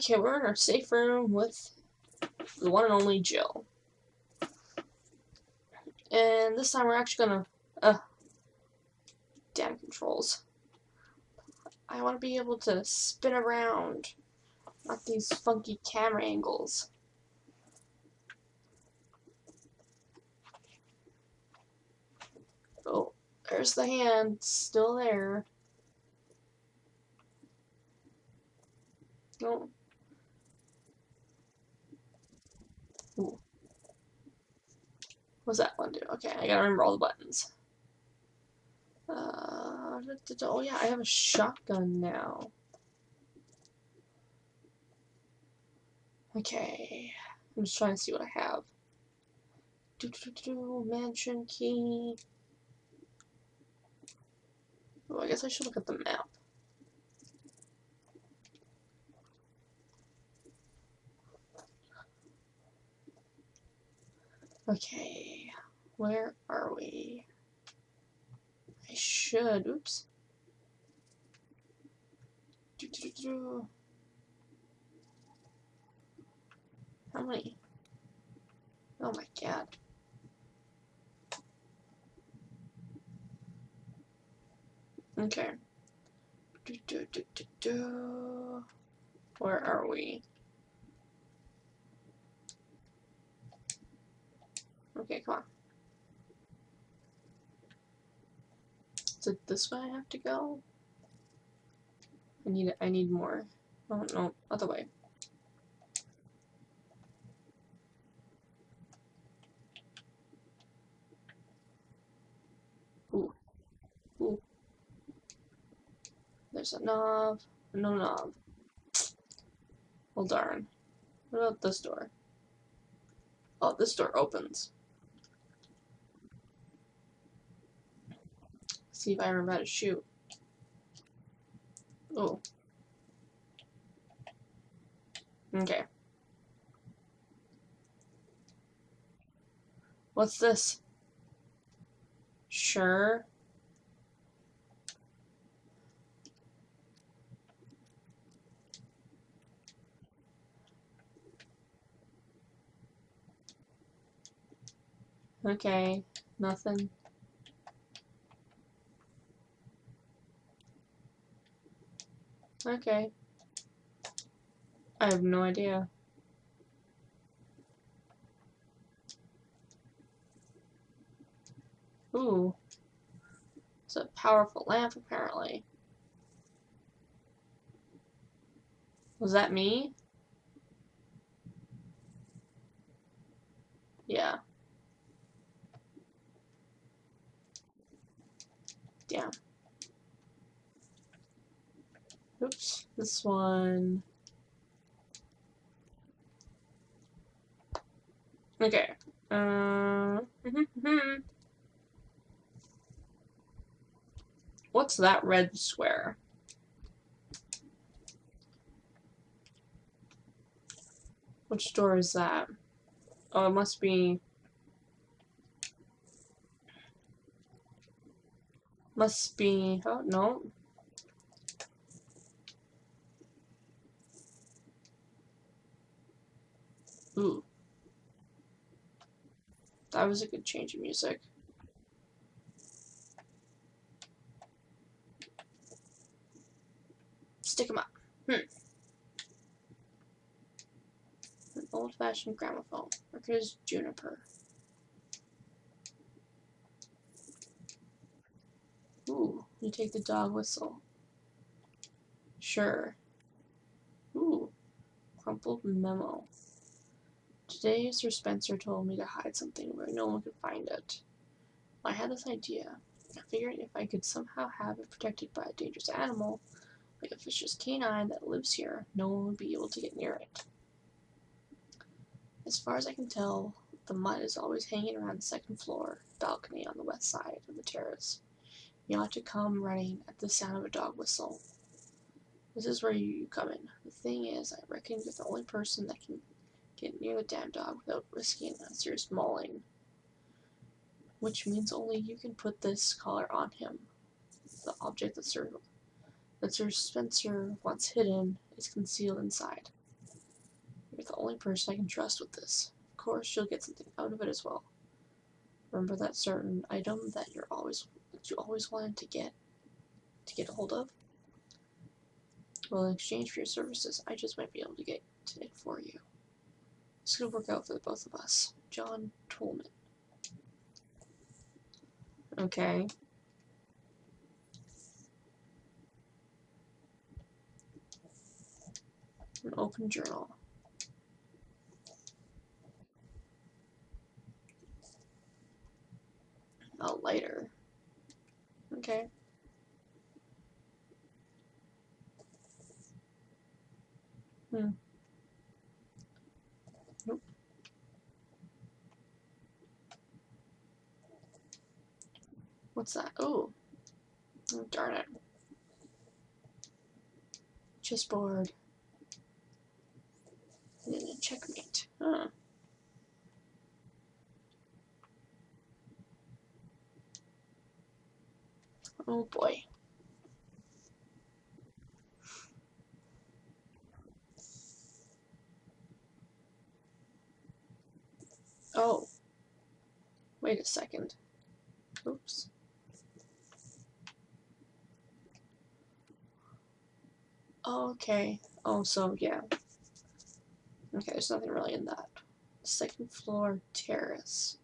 Okay, we're in our safe room with the one and only Jill. And this time we're actually gonna... damn controls. I want to be able to spin around, not these funky camera angles. Oh, there's the hand, still there. Oh. Ooh. What's that one do? Okay, I gotta remember all the buttons. Oh yeah, I have a shotgun now. Okay, I'm just trying to see what I have. Mansion key. Oh, I guess I should look at the map. Okay, where are we? I should, oops. How many? Oh my god. Okay. Where are we? Okay, come on. Is it this way I have to go? I need more. Oh no, other way. Ooh. Ooh. There's a knob. No knob. Well darn. What about this door? Oh, this door opens. See if I remember how to shoot. Oh. Okay. What's this? Sure. Okay. Nothing. Okay. I have no idea. Ooh. It's a powerful lamp, apparently. Was that me? Yeah. Damn. Oops. This one. Okay. What's that red square? Which door is that? Oh, it must be... Oh, no. Ooh. That was a good change of music. Stick 'em up. An old-fashioned gramophone. Record Juniper. Ooh, you take the dog whistle. Sure. Ooh, crumpled memo. Today, Sir Spencer told me to hide something where no one could find it. I had this idea. I figured if I could somehow have it protected by a dangerous animal, like a vicious canine that lives here, no one would be able to get near it. As far as I can tell, the mutt is always hanging around the second floor balcony on the west side of the terrace. You ought to come running at the sound of a dog whistle. This is where you come in. The thing is, I reckon you're the only person that can get near the damn dog without risking a serious mauling. Which means only you can put this collar on him. The object that Sir Spencer wants hidden is concealed inside. You're the only person I can trust with this. Of course, you'll get something out of it as well. Remember that certain item that you always wanted to get a hold of? Well, in exchange for your services, I just might be able to get it for you. This could work out for the both of us. John Tollman. Okay. An open journal. A lighter. Okay. Nope. What's that? Oh, darn it. Chessboard. And then a checkmate. Huh. Oh boy. Oh. Wait a second. Oops. Okay. Oh, so yeah. Okay, there's nothing really in that. Second floor terrace.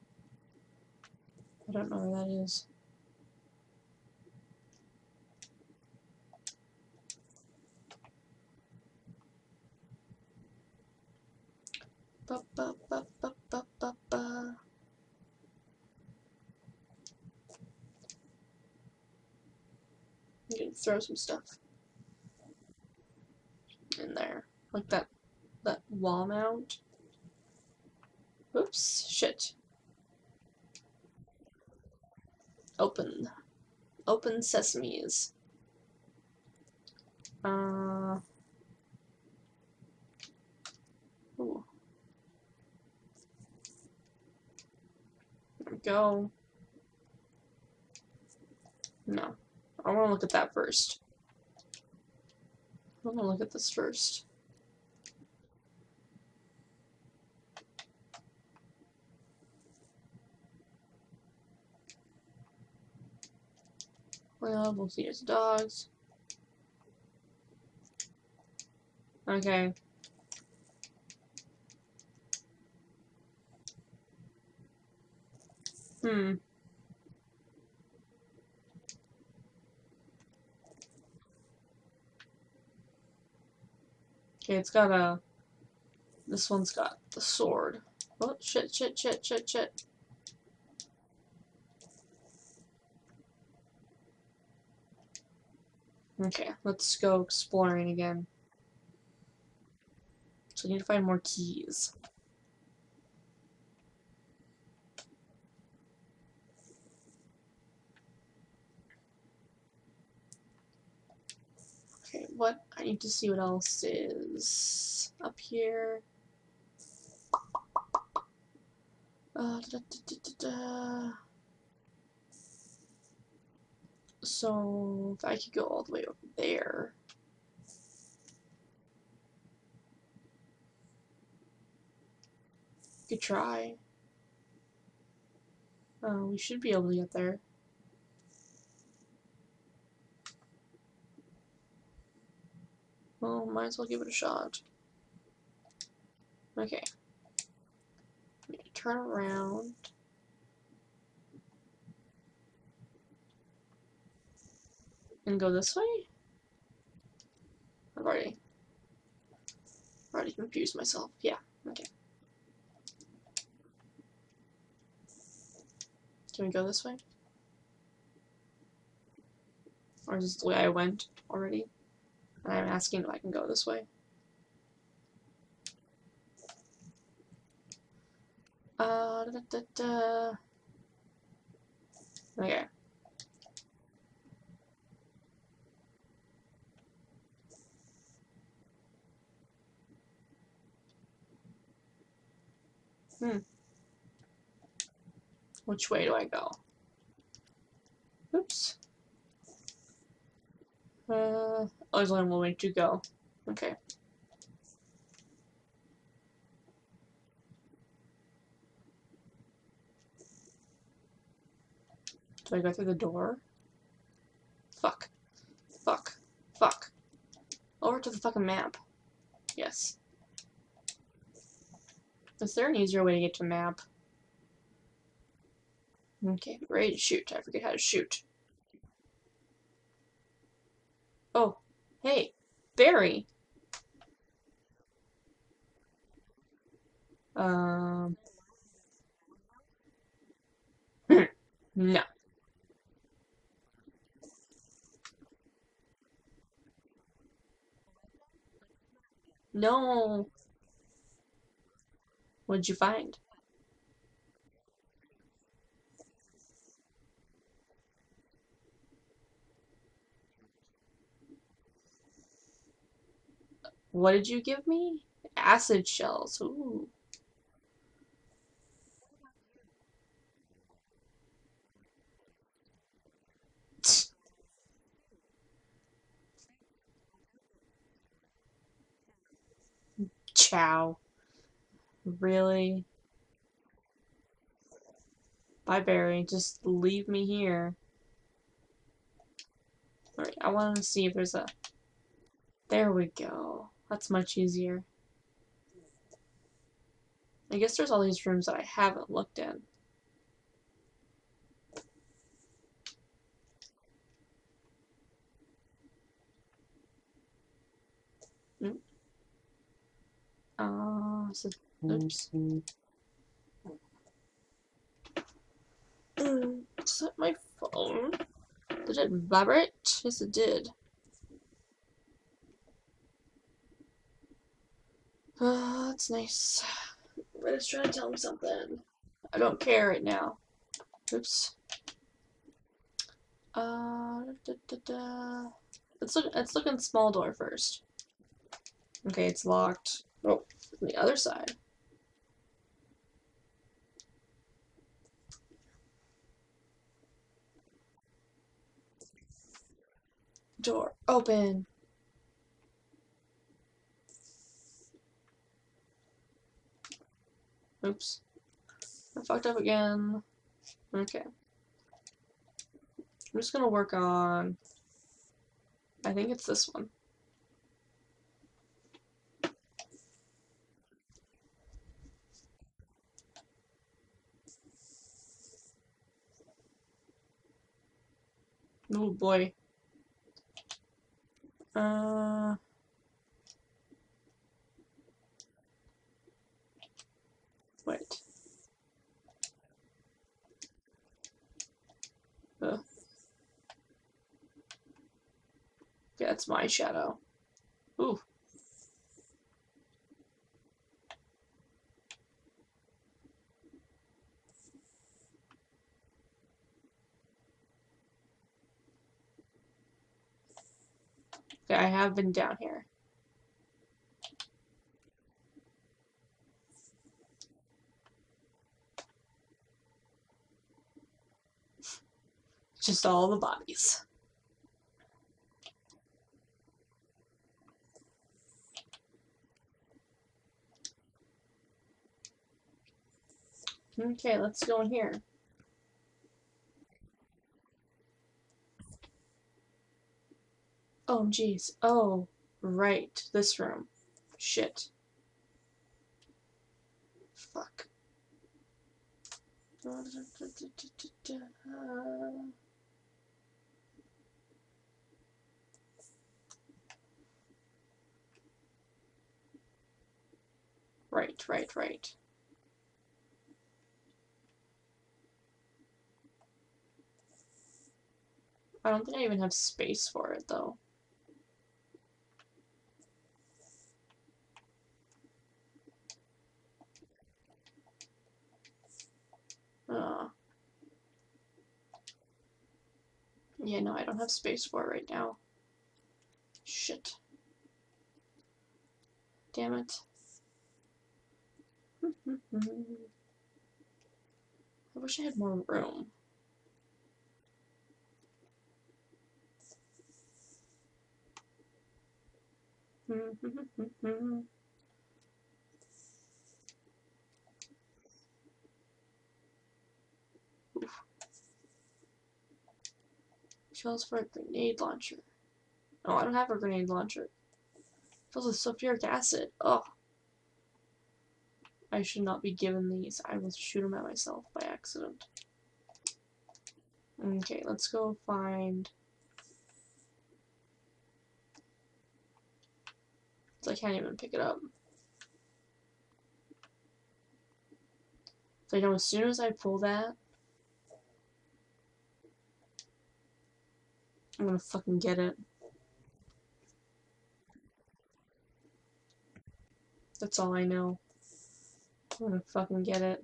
I don't know where that is. Ba ba ba ba ba ba ba. I'm gonna throw some stuff in there, like that wall mount. Oops, shit. Open sesames. Ooh. There we go. No. I want to look at that first. I want to look at this first. Well, we'll see his dogs. Okay. Okay, it's got a... This one's got the sword. Oh, shit, shit, shit, shit, shit. Okay, let's go exploring again. So we need to find more keys. Okay, what? I need to see what else is up here. Da, da, da, da, da. So, if I could go all the way over there. Could try. We should be able to get there. Well, might as well give it a shot. Okay. Turn around. And go this way? I've already confused myself. Yeah, okay. Can we go this way? Or is this the way I went already? And I'm asking if I can go this way. Da, da, da. Okay. Which way do I go? Oops. Oh, there's only one way to go. Okay. Do I go through the door? Fuck. Fuck. Fuck. Over to the fucking map. Yes. Is there an easier way to get to map? Okay, ready to shoot. I forget how to shoot. Oh, hey, Barry. No. No. What'd you find? What did you give me? Acid shells. Ooh. Chow. Really? Bye, Barry. Just leave me here. Alright, I want to see if there's a... There we go. That's much easier. I guess there's all these rooms that I haven't looked in. So, oops. Is that my phone? Did it vibrate? Yes, it did. That's nice. Red's trying to tell him something. I don't care right now. Oops. Let's look in small door first. Okay, it's locked. Oh, from the other side. Door open. Oops. I fucked up again. Okay. I'm just gonna work on... I think it's this one. Oh boy. Wait. Okay, that's my shadow. Ooh. Okay, I have been down here. Just all the bodies. Okay, let's go in here. Oh, jeez. Oh, right. This room. Shit. Fuck. Right. I don't think I even have space for it, though. Yeah, no, I don't have space for it right now. Shit. Damn it. I wish I had more room. kills for a grenade launcher. Oh, I don't have a grenade launcher. Fills with sulfuric acid. Oh. I should not be given these. I will shoot them at myself by accident. Okay, let's go find... I can't even pick it up. So I know as soon as I pull that, I'm gonna fucking get it. That's all I know. I'm gonna fucking get it.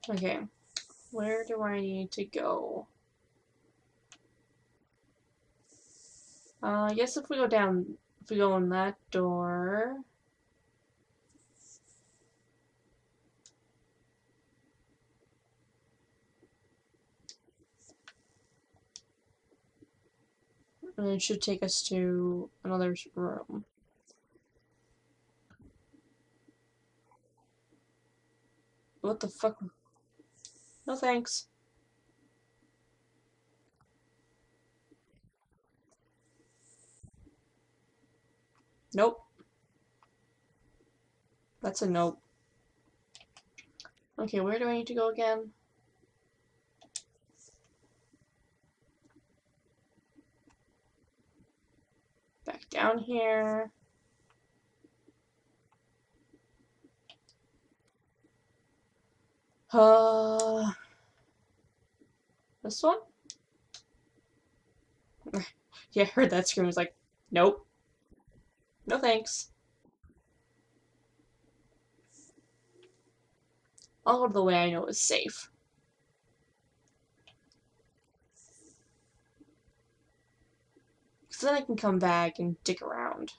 Okay. Where do I need to go? I guess if we go down, if we go in that door... And it should take us to another room. What the fuck? No thanks. Nope. That's a nope. Okay, where do I need to go again? Back down here. This one? Yeah, I heard that scream. I was like, nope. No thanks. I'll go to the way I know is safe. Because then I can come back and dick around.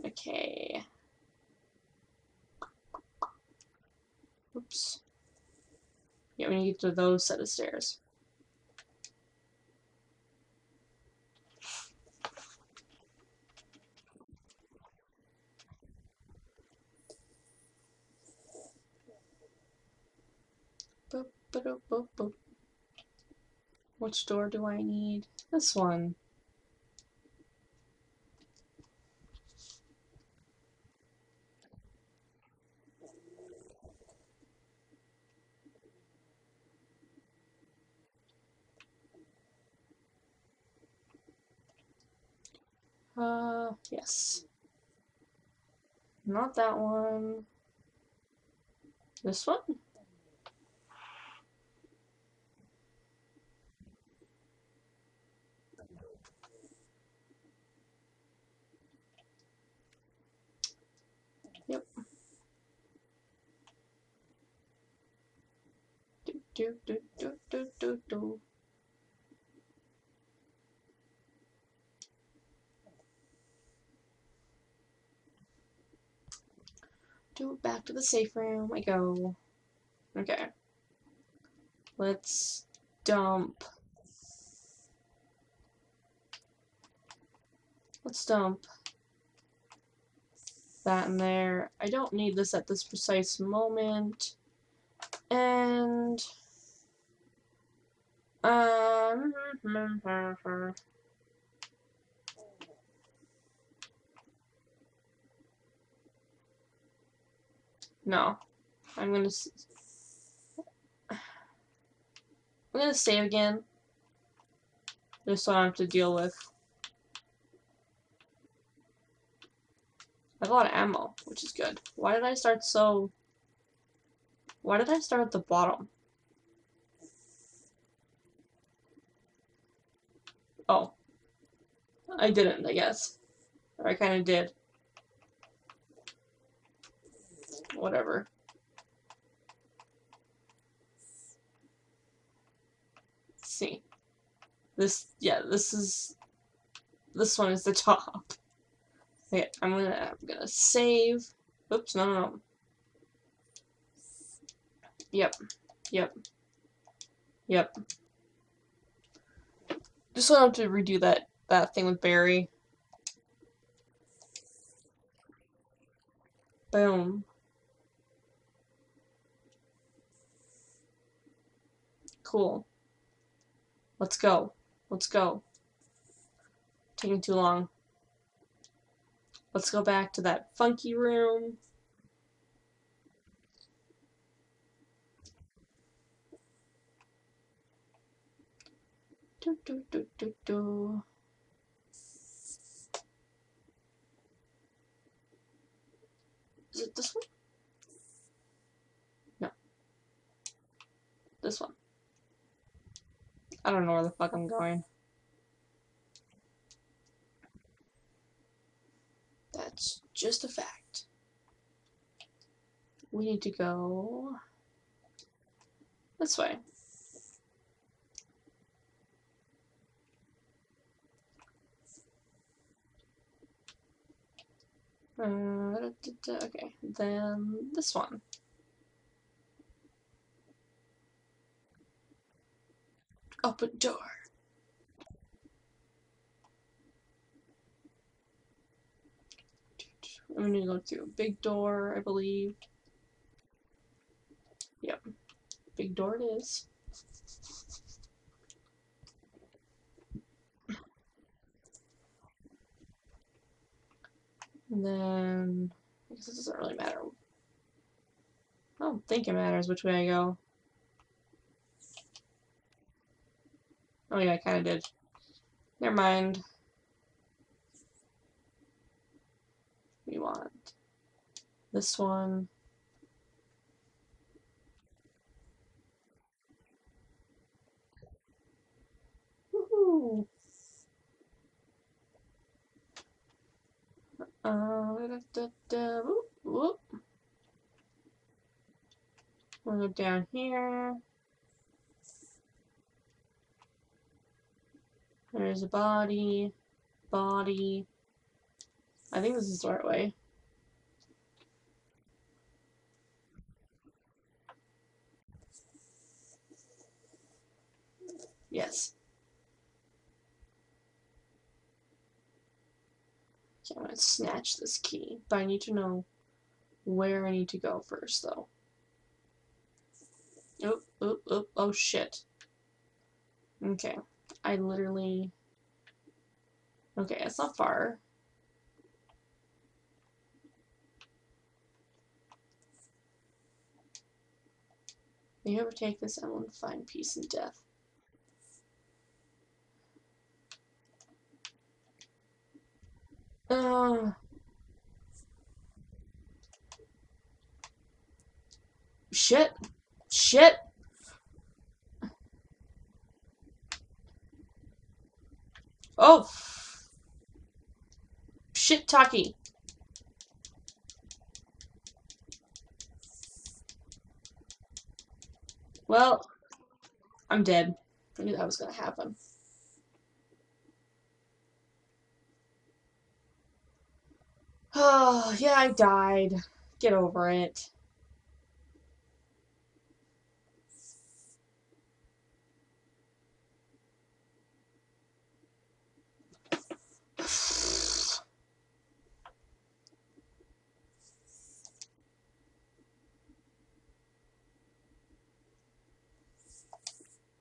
Okay. Oops. Yeah, we need to get to those set of stairs. Boop, boop, boop, boop. Which door do I need? This one. Yes. Not that one. This one? Yep. Do, do, do, do, do, do. Back to the safe room I go. Okay. Let's dump. Let's dump that in there. I don't need this at this precise moment. And no. I'm gonna save again. Just so I don't have to deal with. I have a lot of ammo, which is good. Why did I start at the bottom? Oh. I didn't, I guess. Or I kinda did. Whatever. Let's see. This one is the top. Okay, I'm gonna save. Oops, no. Yep. Just want to redo that thing with Barry. Boom. Cool. Let's go. Let's go. Taking too long. Let's go back to that funky room. Do, do, do, do, do. Is it this one? No. This one. I don't know where the fuck I'm going. That's just a fact. We need to go this way. Okay, then this one. Open door. I'm gonna go through a big door, I believe. Yep, big door it is. And then, I guess it doesn't really matter. I don't think it matters which way I go. Oh yeah, I kinda did. Never mind. We want this one. Woohoo! Whoop, whoop. We'll go down here. There's a body. Body. I think this is the right way. Yes. Okay, I'm gonna snatch this key, but I need to know where I need to go first, though. Oop, oop, oop. Oh, shit. Okay. I literally... Okay, it's not far. If you ever take this, I will find peace in death. Shit. Shit. Oh. Shit, Taki. Well, I'm dead. I knew that was gonna happen. Oh, yeah, I died. Get over it.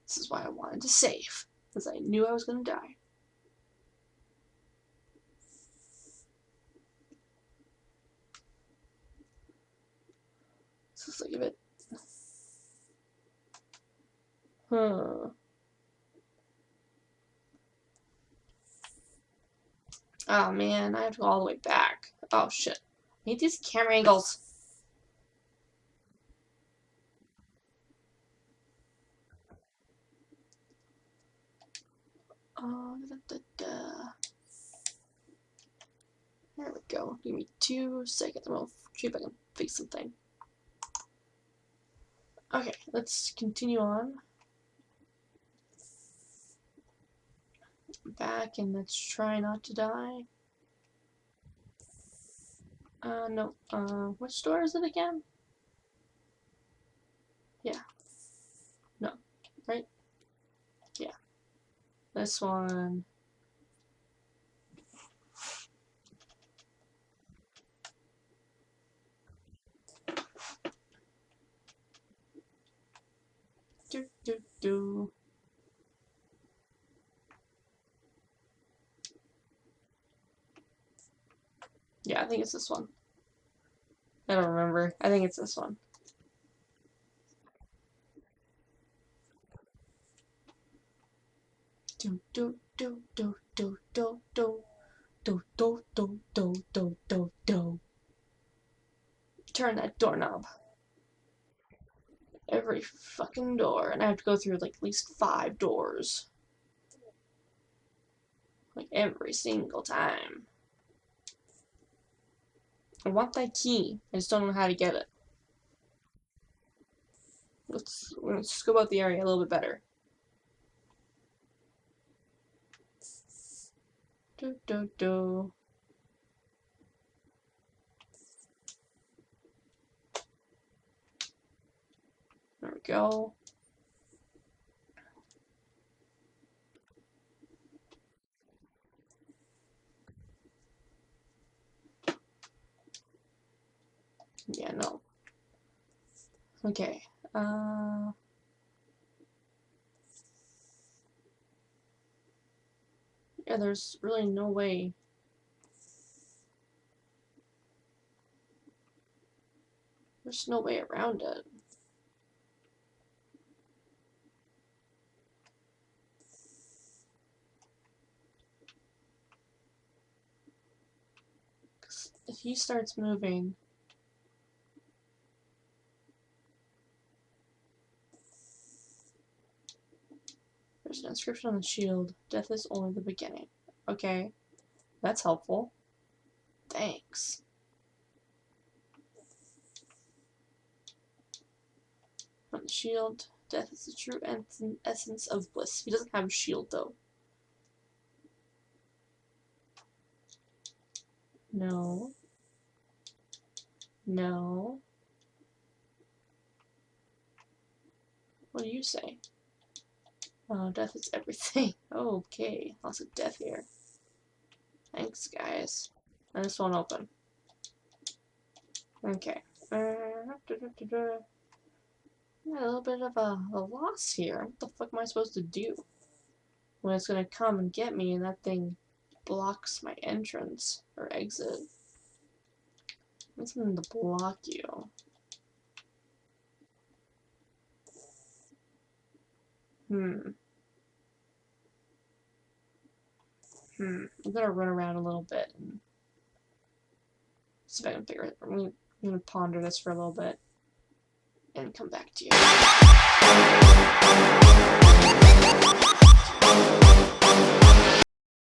This is why I wanted to save, because I knew I was gonna die. So let's give it. Huh. Oh man, I have to go all the way back. Oh shit. I need these camera angles. Da, da, da. There we go. Give me 2 seconds. I'm gonna see if I can fix something. Okay, let's continue on. Back and let's try not to die. No. Which door is it again? Yeah. No. Right? Yeah. This one. Do, do, do. Yeah, I think it's this one. I don't remember. I think it's this one. Do do do do do do do do do do do do do do. Turn that doorknob. Every fucking door, and I have to go through like at least 5 doors. Like every single time. I want that key. I just don't know how to get it. Let's scope out the area a little bit better. Do do do. There we go. Yeah, no. Okay. Yeah, there's really no way. There's no way around it. If he starts moving, there's an inscription on the shield. Death is only the beginning. Okay, that's helpful. Thanks. On the shield, death is the true essence of bliss. He doesn't have a shield though. No. No. What do you say? Death is everything. Okay, lots of death here. Thanks, guys. And this won't open. Okay. A little bit of a loss here. What the fuck am I supposed to do? When it's gonna come and get me and that thing blocks my entrance or exit. What's something to block you? I'm gonna run around a little bit and see if I can figure it. I'm gonna ponder this for a little bit and come back to you.